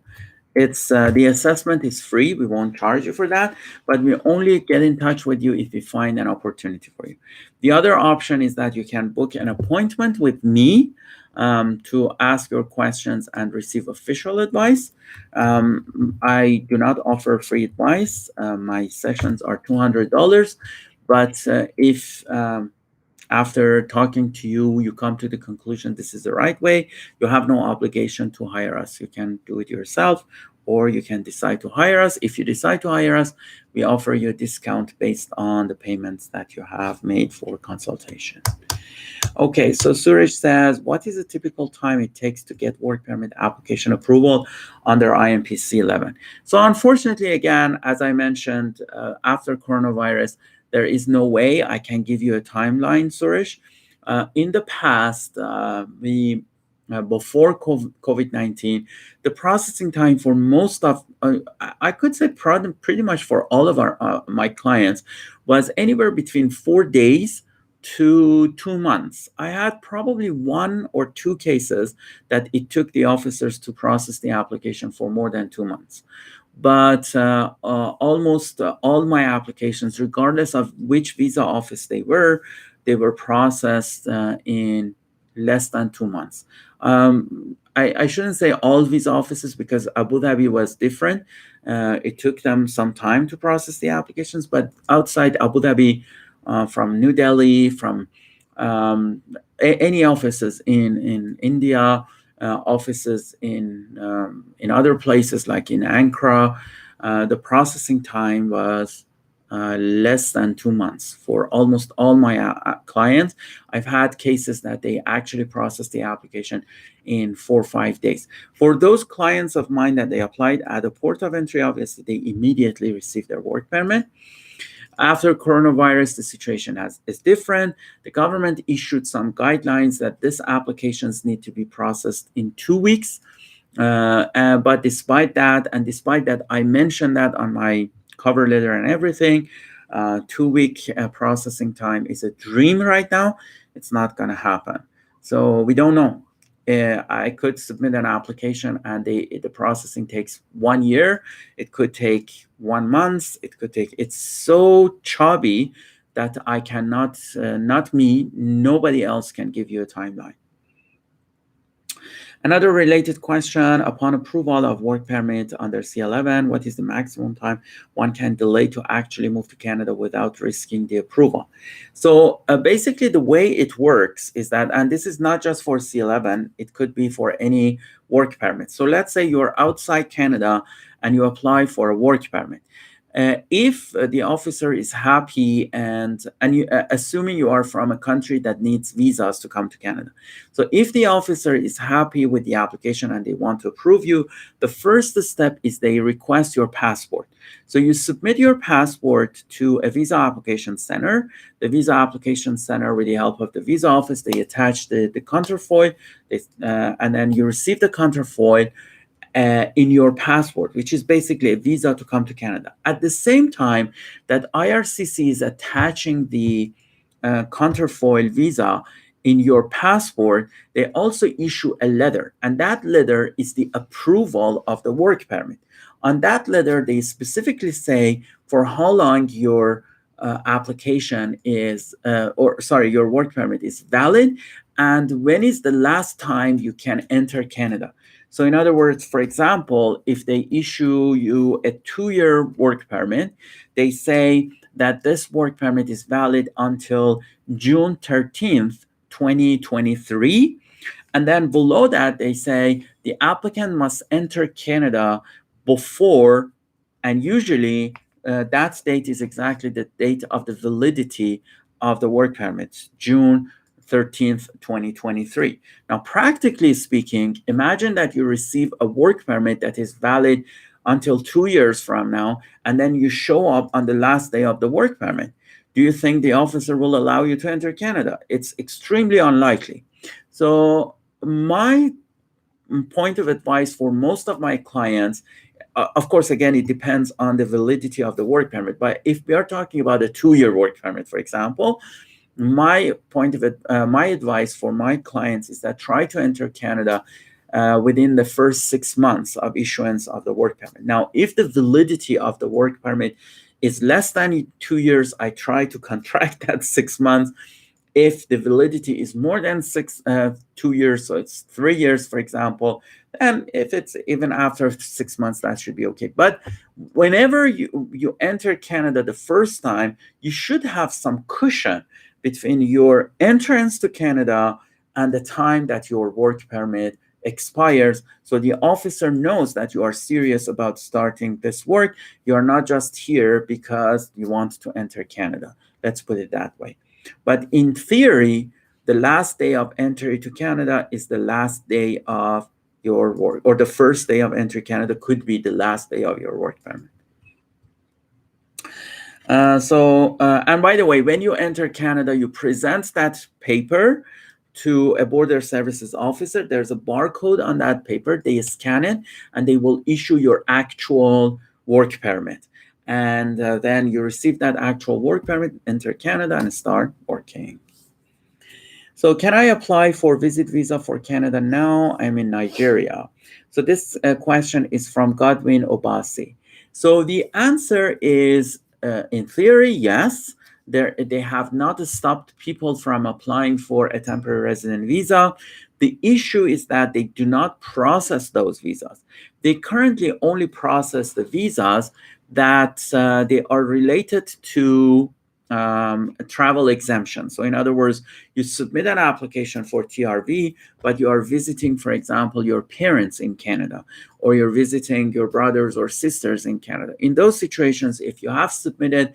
It's the assessment is free. We won't charge you for that, but we only get in touch with you if we find an opportunity for you. The other option is that you can book an appointment with me to ask your questions and receive official advice. I do not offer free advice. My sessions are $200, but if after talking to you, you come to the conclusion this is the right way, you have no obligation to hire us. You can do it yourself, or you can decide to hire us. If you decide to hire us, we offer you a discount based on the payments that you have made for consultation. Okay, so Suresh says, what is the typical time it takes to get work permit application approval under Impc 11? So unfortunately, again, as I mentioned, after coronavirus, there is no way I can give you a timeline, Suresh. In the past, before COVID-19, the processing time for most of, I could say pretty much for all of my clients, was anywhere between 4 days to 2 months. I had probably 1 or 2 cases that it took the officers to process the application for more than 2 months. But almost all my applications, regardless of which visa office they were processed in less than 2 months. I shouldn't say all visa offices, because Abu Dhabi was different. It took them some time to process the applications, but outside Abu Dhabi, from New Delhi, from any offices in India, offices in other places like in Ankara, the processing time was less than 2 months. For almost all my clients, I've had cases that they actually process the application in 4 or 5 days. For those clients of mine that they applied at the port of entry, obviously they immediately received their work permit. After coronavirus, the situation is different. The government issued some guidelines that these applications need to be processed in 2 weeks. But despite that, I mentioned that on my cover letter and everything, 2-week processing time is a dream right now. It's not going to happen. So we don't know. I could submit an application and the processing takes 1 year. It could take 1 month. It's so chubby that I cannot, not me, nobody else can give you a timeline. Another related question, upon approval of work permit under C11, what is the maximum time one can delay to actually move to Canada without risking the approval? So basically the way it works is that, and this is not just for C11, it could be for any work permit. So let's say you're outside Canada and you apply for a work permit. If the officer is happy and you, assuming you are from a country that needs visas to come to Canada. So if the officer is happy with the application and they want to approve you, the first step is they request your passport. So you submit your passport to a visa application center. The visa application center, with the help of the visa office, they attach the counterfoil, and then you receive the counterfoil in your passport, which is basically a visa to come to Canada. At the same time that Ircc is attaching the counterfoil visa in your passport, they also issue a letter, and that letter is the approval of the work permit. On that letter, they specifically say for how long your application is, your work permit is valid, and when is the last time you can enter Canada. So in other words, for example, if they issue you a 2-year work permit, they say that this work permit is valid until June 13th, 2023. And then below that, they say the applicant must enter Canada before, and usually that date is exactly the date of the validity of the work permit, June 13th, 2023. Now, practically speaking, imagine that you receive a work permit that is valid until 2 years from now, and then you show up on the last day of the work permit. Do you think the officer will allow you to enter Canada? It's extremely unlikely. So my point of advice for most of my clients, of course, again, it depends on the validity of the work permit. But if we are talking about a 2-year work permit, for example, my advice for my clients is that try to enter Canada within the first 6 months of issuance of the work permit. Now, if the validity of the work permit is less than 2 years, I try to contract that 6 months. If the validity is more than 2 years, so it's 3 years, for example, and if it's even after 6 months, that should be okay. But whenever you enter Canada the first time, you should have some cushion between your entrance to Canada and the time that your work permit expires, so the officer knows that you are serious about starting this work. You are not just here because you want to enter Canada. Let's put it that way. But in theory, the last day of entry to Canada is the last day of your work, or the first day of entry to Canada could be the last day of your work permit. And by the way, when you enter Canada, you present that paper to a border services officer. There's a barcode on that paper. They scan it, and they will issue your actual work permit. And then you receive that actual work permit, enter Canada, and start working. So can I apply for visit visa for Canada now? I'm in Nigeria. So this question is from Godwin Obasi. So the answer is, in theory, yes. They have not stopped people from applying for a temporary resident visa. The issue is that they do not process those visas. They currently only process the visas that they are related to a travel exemption. So in other words, you submit an application for TRV, but you are visiting, for example, your parents in Canada, or you're visiting your brothers or sisters in Canada. In those situations, if you have submitted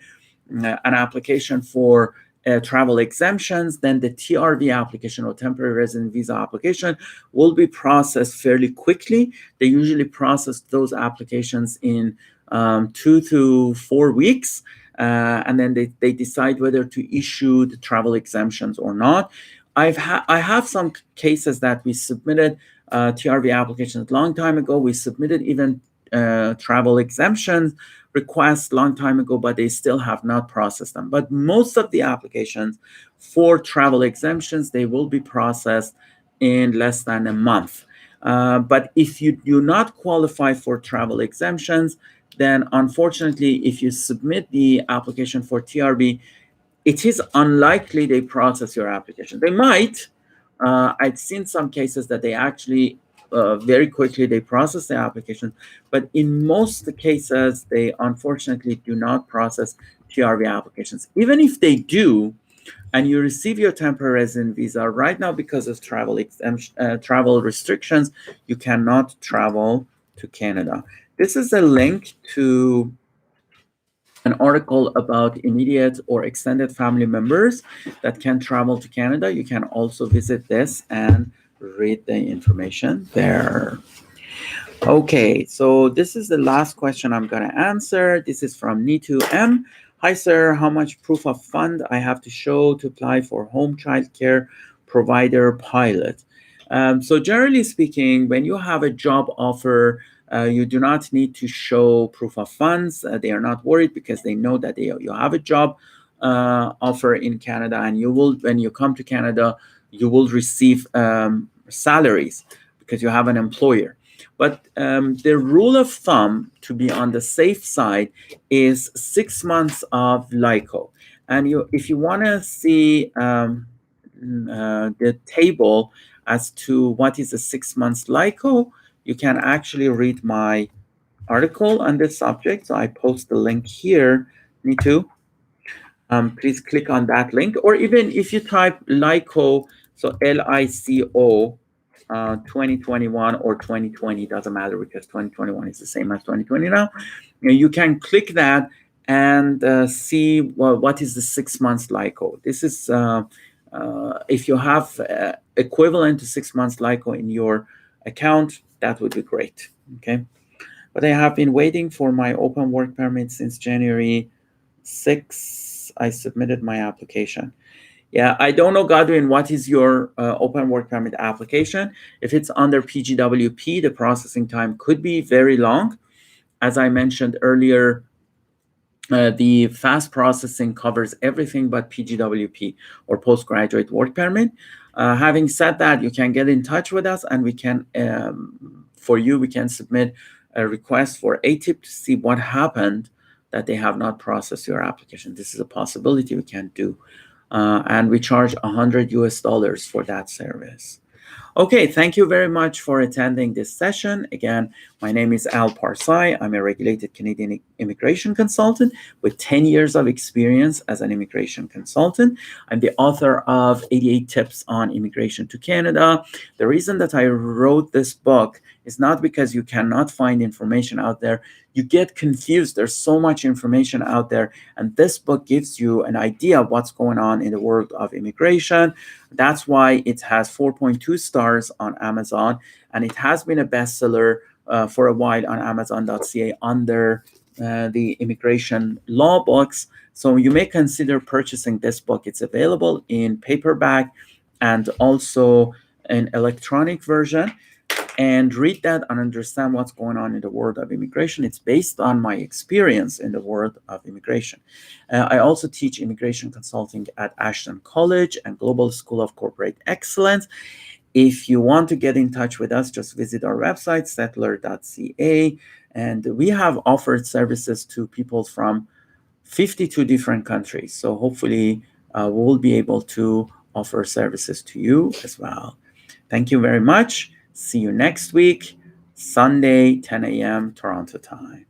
an application for travel exemptions, then the TRV application or temporary resident visa application will be processed fairly quickly. They usually process those applications in 2 to 4 weeks, and then they decide whether to issue the travel exemptions or not. I have some cases that we submitted TRV applications a long time ago. We submitted even travel exemptions requests long time ago, but they still have not processed them. But most of the applications for travel exemptions, they will be processed in less than a month. But if you do not qualify for travel exemptions, then unfortunately, if you submit the application for TRV, it is unlikely they process your application. They might. I've seen some cases that they actually very quickly they process the application, but in most cases they unfortunately do not process TRV applications. Even if they do, and you receive your temporary resident visa right now, because of travel restrictions, you cannot travel to Canada. This is a link to an article about immediate or extended family members that can travel to Canada. You can also visit this and read the information there. Okay, so this is the last question I'm going to answer. This is from Nitu M. Hi, sir. How much proof of fund I have to show to apply for home child care provider pilot? So generally speaking, when you have a job offer, you do not need to show proof of funds. They are not worried because they know that you have a job offer in Canada, and you will, when you come to Canada, you will receive salaries because you have an employer. But the rule of thumb to be on the safe side is 6 months of LICO. And if you want to see the table as to what is a 6 months LICO, you can actually read my article on this subject. So I post the link here. Need to please click on that link, or even if you type LICO, so LICO 2021 or 2020, doesn't matter because 2021 is the same as 2020 now. You can click that and see what is the 6 months LICO. This is if you have equivalent to 6 months LICO in your account, that would be great. Okay, but I have been waiting for my open work permit since January 6. I submitted my application. Yeah, I don't know, Godwin, what is your open work permit application? If it's under PGWP, the processing time could be very long. As I mentioned earlier, the fast processing covers everything but PGWP or postgraduate work permit. Having said that, you can get in touch with us, and we can, we can submit a request for Aipp to see what happened that they have not processed your application. This is a possibility we can do. And we charge $100 for that service. Okay, thank you very much for attending this session. Again, my name is Al Parsai. I'm a regulated Canadian immigration consultant with 10 years of experience as an immigration consultant. I'm the author of 88 Tips on Immigration to Canada. The reason that I wrote this book is not because you cannot find information out there. You get confused. There's so much information out there, and this book gives you an idea of what's going on in the world of immigration. That's why it has 4.2 stars on Amazon, and it has been a bestseller for a while on Amazon.ca under the immigration law books. So you may consider purchasing this book. It's available in paperback and also an electronic version. And read that and understand what's going on in the world of immigration. It's based on my experience in the world of immigration. I also teach immigration consulting at Ashton College and Global School of Corporate Excellence. If you want to get in touch with us, just visit our website, settler.ca. And we have offered services to people from 52 different countries. So hopefully we'll be able to offer services to you as well. Thank you very much. See you next week, Sunday, 10 a.m. Toronto time.